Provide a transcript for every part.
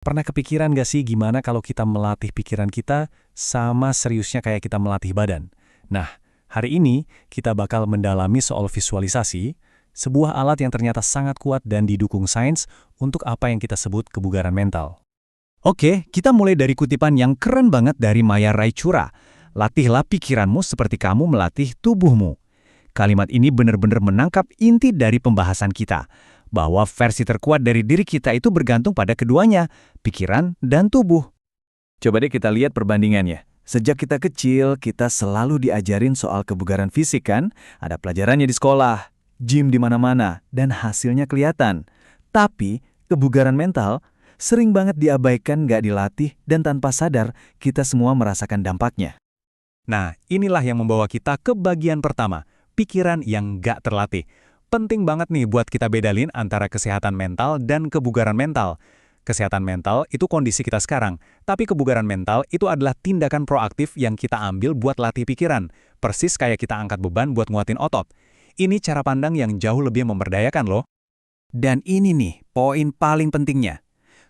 Pernah kepikiran gak sih gimana kalau kita melatih pikiran kita sama seriusnya kayak kita melatih badan? Nah, hari ini kita bakal mendalami soal visualisasi, sebuah alat yang ternyata sangat kuat dan didukung sains untuk apa yang kita sebut kebugaran mental. Oke, kita mulai dari kutipan yang keren banget dari Maya Raichura. Latihlah pikiranmu seperti kamu melatih tubuhmu. Kalimat ini benar-benar menangkap inti dari pembahasan kita, bahwa versi terkuat dari diri kita itu bergantung pada keduanya, pikiran dan tubuh. Coba deh kita lihat perbandingannya. Sejak kita kecil, kita selalu diajarin soal kebugaran fisik kan? Ada pelajarannya di sekolah, gym di mana-mana, dan hasilnya kelihatan. Tapi, kebugaran mental sering banget diabaikan, nggak dilatih, dan tanpa sadar, kita semua merasakan dampaknya. Nah, inilah yang membawa kita ke bagian pertama, pikiran yang nggak terlatih. Penting banget nih buat kita bedain antara kesehatan mental dan kebugaran mental. Kesehatan mental itu kondisi kita sekarang, tapi kebugaran mental itu adalah tindakan proaktif yang kita ambil buat latih pikiran, persis kayak kita angkat beban buat nguatin otot. Ini cara pandang yang jauh lebih memberdayakan loh. Dan ini nih, poin paling pentingnya.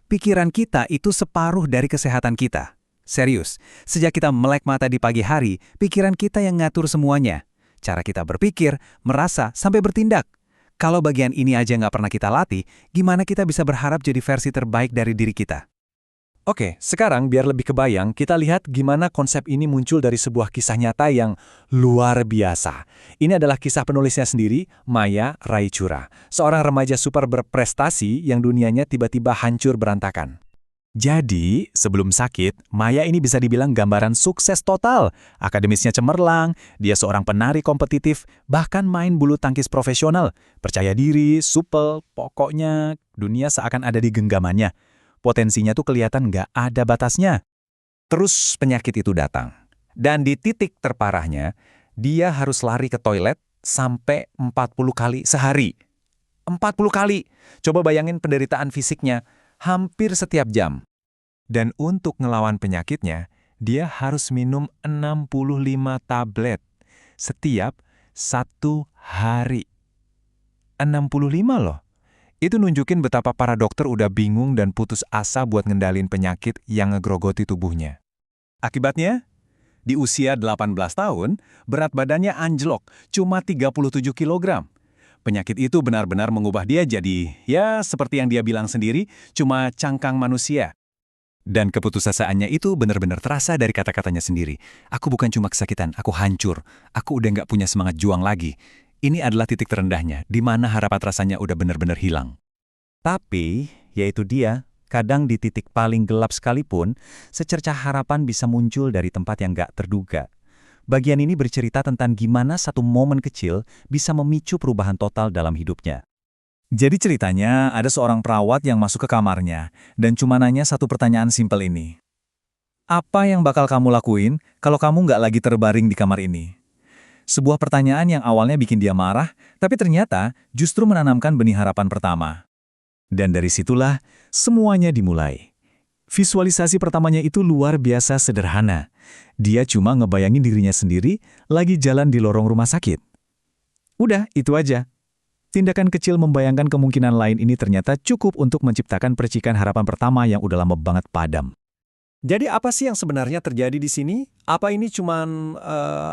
Pikiran kita itu separuh dari kesehatan kita. Serius, sejak kita melek mata di pagi hari, pikiran kita yang ngatur semuanya. Cara kita berpikir, merasa, sampai bertindak. Kalau bagian ini aja nggak pernah kita latih, gimana kita bisa berharap jadi versi terbaik dari diri kita? Oke, sekarang biar lebih kebayang, kita lihat gimana konsep ini muncul dari sebuah kisah nyata yang luar biasa. Ini adalah kisah penulisnya sendiri, Maya Raichura, seorang remaja super berprestasi yang dunianya tiba-tiba hancur berantakan. Jadi, sebelum sakit, Maya ini bisa dibilang gambaran sukses total. Akademisnya cemerlang, dia seorang penari kompetitif, bahkan main bulu tangkis profesional. Percaya diri, supel, pokoknya dunia seakan ada di genggamannya. Potensinya tuh kelihatan nggak ada batasnya. Terus penyakit itu datang. Dan di titik terparahnya, dia harus lari ke toilet sampai 40 kali sehari. 40 kali! Coba bayangin penderitaan fisiknya. Hampir setiap jam. Dan untuk ngelawan penyakitnya, dia harus minum 65 tablet setiap 1 hari. 65 loh. Itu nunjukin betapa para dokter udah bingung dan putus asa buat ngendalin penyakit yang ngegrogoti tubuhnya. Akibatnya, di usia 18 tahun, berat badannya anjlok, cuma 37 kilogram. Penyakit itu benar-benar mengubah dia jadi, ya seperti yang dia bilang sendiri, cuma cangkang manusia. Dan keputusasaannya itu benar-benar terasa dari kata-katanya sendiri. Aku bukan cuma kesakitan, aku hancur. Aku udah nggak punya semangat juang lagi. Ini adalah titik terendahnya, di mana harapan rasanya udah benar-benar hilang. Tapi, yaitu dia, kadang di titik paling gelap sekalipun, secercah harapan bisa muncul dari tempat yang nggak terduga. Bagian ini bercerita tentang gimana satu momen kecil bisa memicu perubahan total dalam hidupnya. Jadi ceritanya ada seorang perawat yang masuk ke kamarnya dan cuma nanya satu pertanyaan simpel ini. Apa yang bakal kamu lakuin kalau kamu nggak lagi terbaring di kamar ini? Sebuah pertanyaan yang awalnya bikin dia marah, tapi ternyata justru menanamkan benih harapan pertama. Dan dari situlah semuanya dimulai. Visualisasi pertamanya itu luar biasa sederhana. Dia cuma ngebayangin dirinya sendiri lagi jalan di lorong rumah sakit. Udah, itu aja. Tindakan kecil membayangkan kemungkinan lain ini ternyata cukup untuk menciptakan percikan harapan pertama yang udah lama banget padam. Jadi apa sih yang sebenarnya terjadi di sini? Apa ini cuman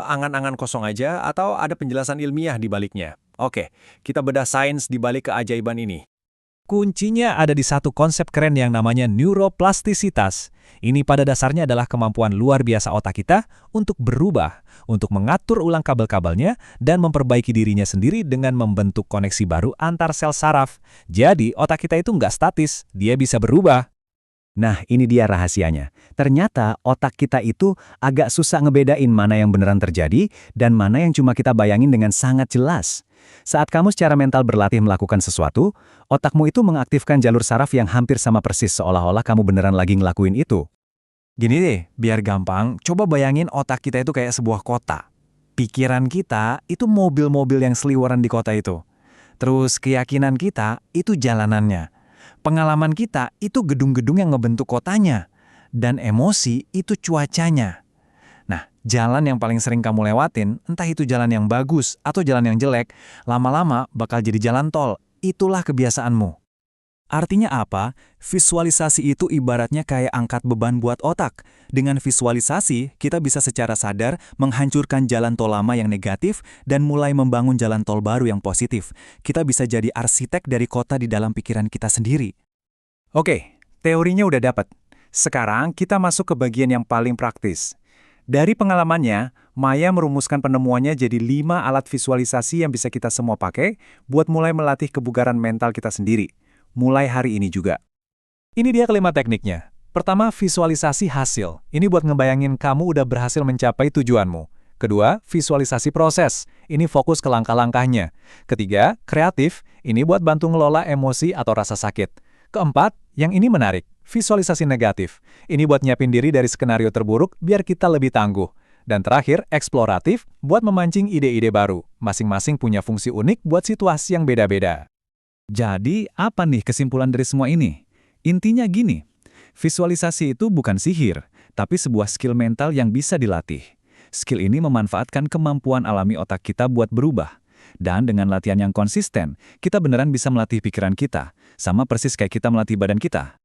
angan-angan kosong aja atau ada penjelasan ilmiah di baliknya? Oke, kita bedah sains di balik keajaiban ini. Kuncinya ada di satu konsep keren yang namanya neuroplastisitas. Ini pada dasarnya adalah kemampuan luar biasa otak kita untuk berubah, untuk mengatur ulang kabel-kabelnya, dan memperbaiki dirinya sendiri dengan membentuk koneksi baru antar sel saraf. Jadi otak kita itu nggak statis, dia bisa berubah. Nah, ini dia rahasianya. Ternyata otak kita itu agak susah ngebedain mana yang beneran terjadi dan mana yang cuma kita bayangin dengan sangat jelas. Saat kamu secara mental berlatih melakukan sesuatu, otakmu itu mengaktifkan jalur saraf yang hampir sama persis seolah-olah kamu beneran lagi ngelakuin itu. Gini deh, biar gampang, coba bayangin otak kita itu kayak sebuah kota. Pikiran kita itu mobil-mobil yang seliweran di kota itu. Terus keyakinan kita itu jalanannya. Pengalaman kita itu gedung-gedung yang ngebentuk kotanya. Dan emosi itu cuacanya. Nah, jalan yang paling sering kamu lewatin, entah itu jalan yang bagus atau jalan yang jelek, lama-lama bakal jadi jalan tol. Itulah kebiasaanmu. Artinya apa? Visualisasi itu ibaratnya kayak angkat beban buat otak. Dengan visualisasi, kita bisa secara sadar menghancurkan jalan tol lama yang negatif dan mulai membangun jalan tol baru yang positif. Kita bisa jadi arsitek dari kota di dalam pikiran kita sendiri. Oke, teorinya udah dapat. Sekarang kita masuk ke bagian yang paling praktis. Dari pengalamannya, Maya merumuskan penemuannya jadi 5 alat visualisasi yang bisa kita semua pakai buat mulai melatih kebugaran mental kita sendiri. Mulai hari ini juga. Ini dia kelima tekniknya. Pertama, visualisasi hasil. Ini buat ngebayangin kamu udah berhasil mencapai tujuanmu. Kedua, visualisasi proses. Ini fokus ke langkah-langkahnya. Ketiga, kreatif. Ini buat bantu ngelola emosi atau rasa sakit. Keempat, yang ini menarik, visualisasi negatif. Ini buat nyiapin diri dari skenario terburuk biar kita lebih tangguh. Dan terakhir, eksploratif, buat memancing ide-ide baru. Masing-masing punya fungsi unik buat situasi yang beda-beda. Jadi, apa nih kesimpulan dari semua ini? Intinya gini, visualisasi itu bukan sihir, tapi sebuah skill mental yang bisa dilatih. Skill ini memanfaatkan kemampuan alami otak kita buat berubah. Dan dengan latihan yang konsisten, kita beneran bisa melatih pikiran kita, sama persis kayak kita melatih badan kita.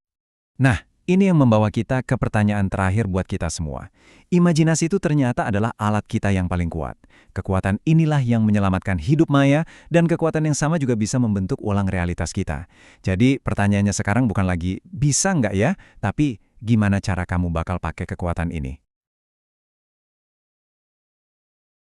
Nah, ini yang membawa kita ke pertanyaan terakhir buat kita semua. Imajinasi itu ternyata adalah alat kita yang paling kuat. Kekuatan inilah yang menyelamatkan hidup Maya, dan kekuatan yang sama juga bisa membentuk ulang realitas kita. Jadi, pertanyaannya sekarang bukan lagi, bisa nggak ya? Tapi, gimana cara kamu bakal pakai kekuatan ini?